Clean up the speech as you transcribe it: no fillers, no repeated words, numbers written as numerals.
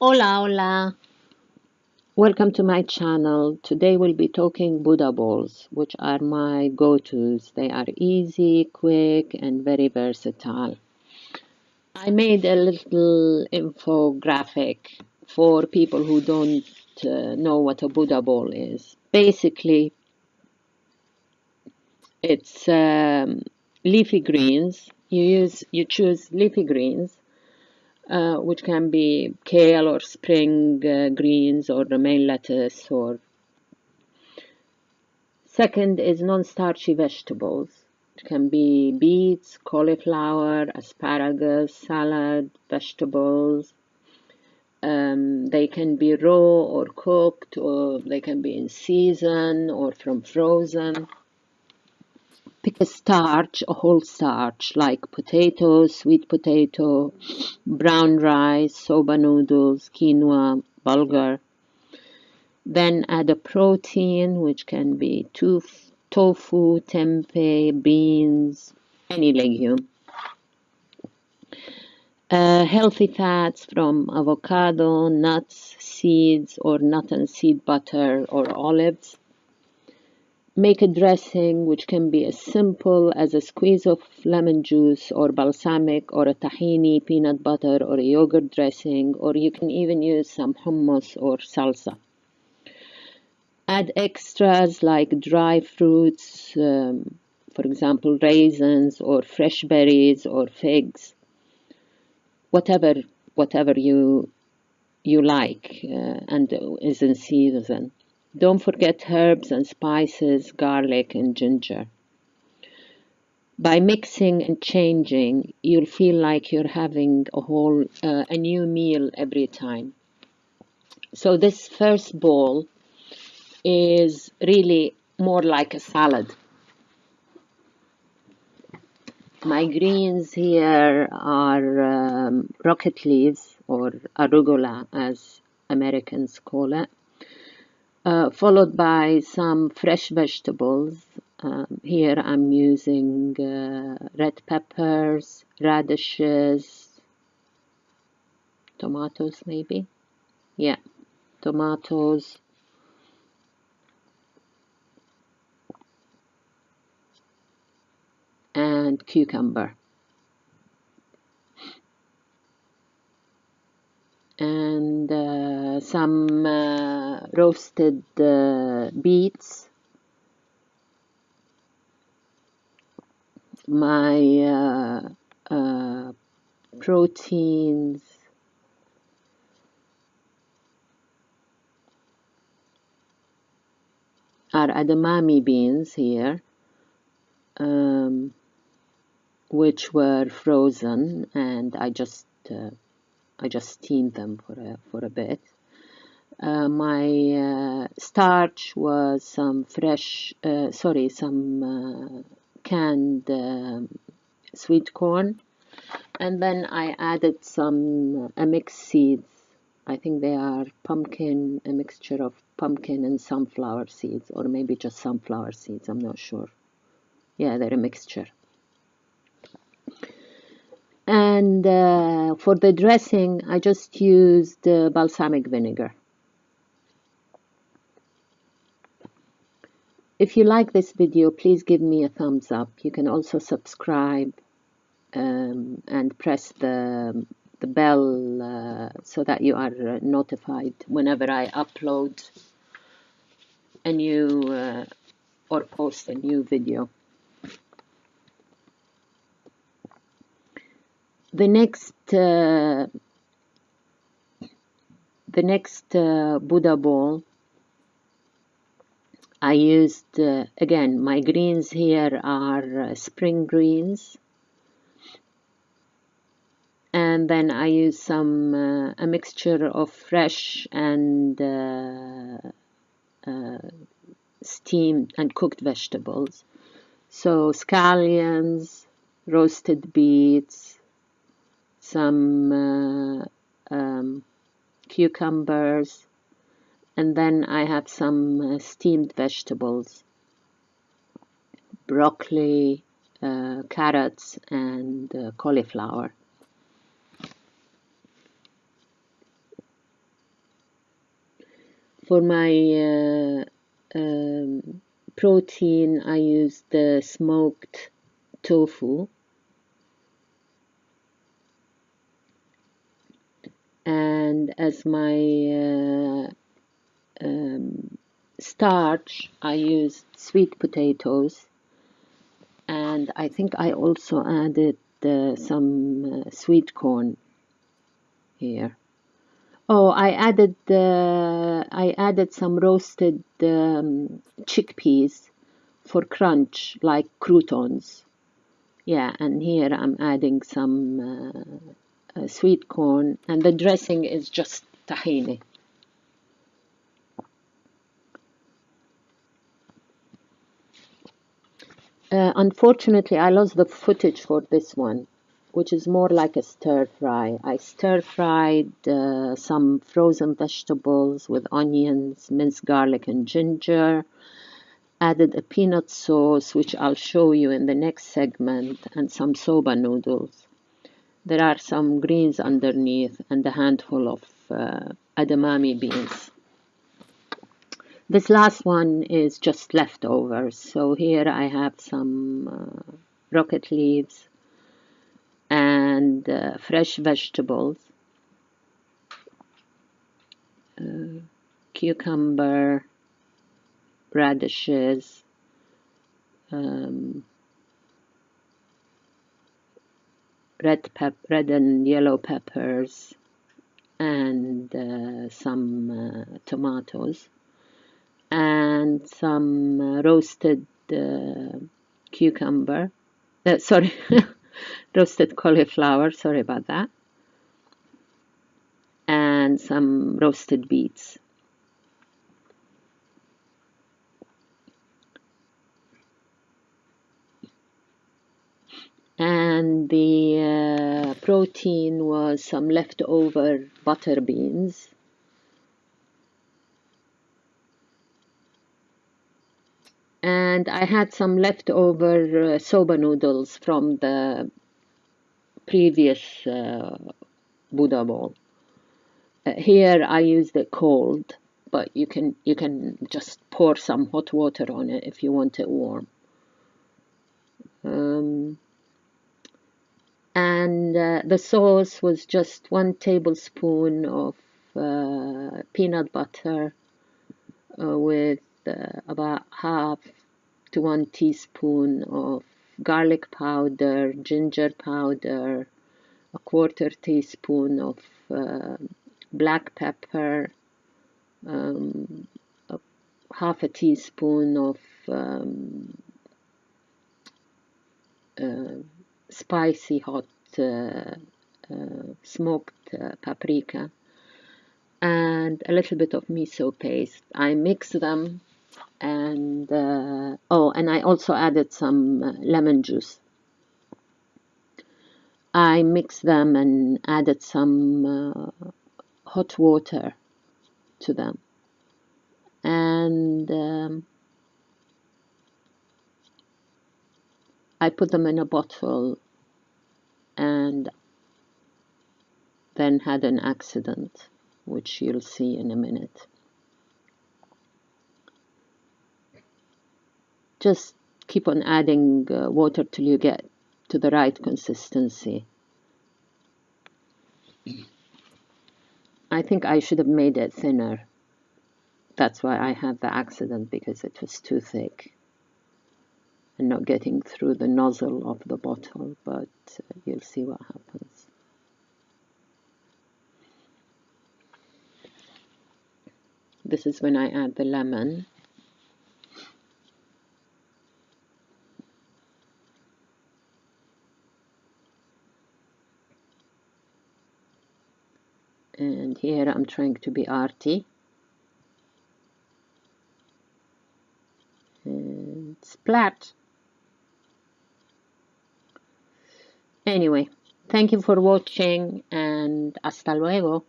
Hola, hola. Welcome to my channel. Today we'll be talking Buddha balls, which are my go-tos. They are easy, quick, and very versatile. I made a little infographic for people who don't know what a Buddha ball is. Basically, it's leafy greens. You choose leafy greens, which can be kale or spring greens or romaine lettuce. Or second is non-starchy vegetables. It can be beets, cauliflower, asparagus, salad, vegetables. They can be raw or cooked, or they can be in season or from frozen. Pick a starch, a whole starch, like potatoes, sweet potato, brown rice, soba noodles, quinoa, bulgur. Then add a protein, which can be tofu, tempeh, beans, any legume. Healthy fats from avocado, nuts, seeds, or nut and seed butter or olives. Make a dressing, which can be as simple as a squeeze of lemon juice or balsamic or a tahini, peanut butter, or a yogurt dressing, or you can even use some hummus or salsa. Add extras like dry fruits, for example, raisins or fresh berries or figs, whatever you like and is in season. Don't forget herbs and spices, garlic and ginger. By mixing and changing, you'll feel like you're having a new meal every time. So this first bowl is really more like a salad. My greens here are rocket leaves, or arugula as Americans call it, followed by some fresh vegetables. Here I'm using red peppers, radishes, tomatoes maybe. Yeah, tomatoes. And cucumber. And some roasted beets. My proteins. Are edamame beans here, which were frozen, and I just steamed them for a bit. My starch was some canned sweet corn, and then I added some mixed seeds. I think they are a mixture of pumpkin and sunflower seeds, or maybe just sunflower seeds, I'm not sure. Yeah, they're a mixture. And for the dressing, I just used balsamic vinegar. If you like this video, please give me a thumbs up. You can also subscribe and press the bell so that you are notified whenever I upload a new or post a new video. The next Buddha bowl, I used again, my greens here are spring greens, and then I used a mixture of fresh and steamed and cooked vegetables. So scallions, roasted beets, some cucumbers, and then I have some steamed vegetables, broccoli, carrots, and cauliflower. For my protein, I use the smoked tofu. And as my starch, I used sweet potatoes. And I think I also added some sweet corn here. Oh, I added some roasted chickpeas for crunch, like croutons. Yeah, and here I'm adding some sweet corn, and the dressing is just tahini. Unfortunately, I lost the footage for this one, which is more like a stir fry. I stir fried some frozen vegetables with onions, minced garlic, and ginger. Added a peanut sauce, which I'll show you in the next segment, and some soba noodles. There are some greens underneath and a handful of edamame beans. This last one is just leftovers. So here I have some rocket leaves and fresh vegetables, cucumber, radishes, red and yellow peppers, and some tomatoes, and some roasted cucumber. Sorry, roasted cauliflower. Sorry about that. And some roasted beets. And the protein was some leftover butter beans. And I had some leftover soba noodles from the previous Buddha bowl. Here I used it cold, but you can just pour some hot water on it if you want it warm. And the sauce was just 1 tablespoon of peanut butter with about half to 1 teaspoon of garlic powder, ginger powder, a 1/4 teaspoon of black pepper, half a teaspoon of spicy hot smoked paprika, and a little bit of miso paste. I mix them, and and I also added some lemon juice. I mixed them and added some hot water to them, and I put them in a bottle, and then had an accident, which you'll see in a minute. Just keep on adding water till you get to the right consistency. I think I should have made it thinner. That's why I had the accident, because it was too thick and not getting through the nozzle of the bottle, but you'll see what happens. This is when I add the lemon. And here I'm trying to be arty. And splat! Anyway, thank you for watching, and hasta luego.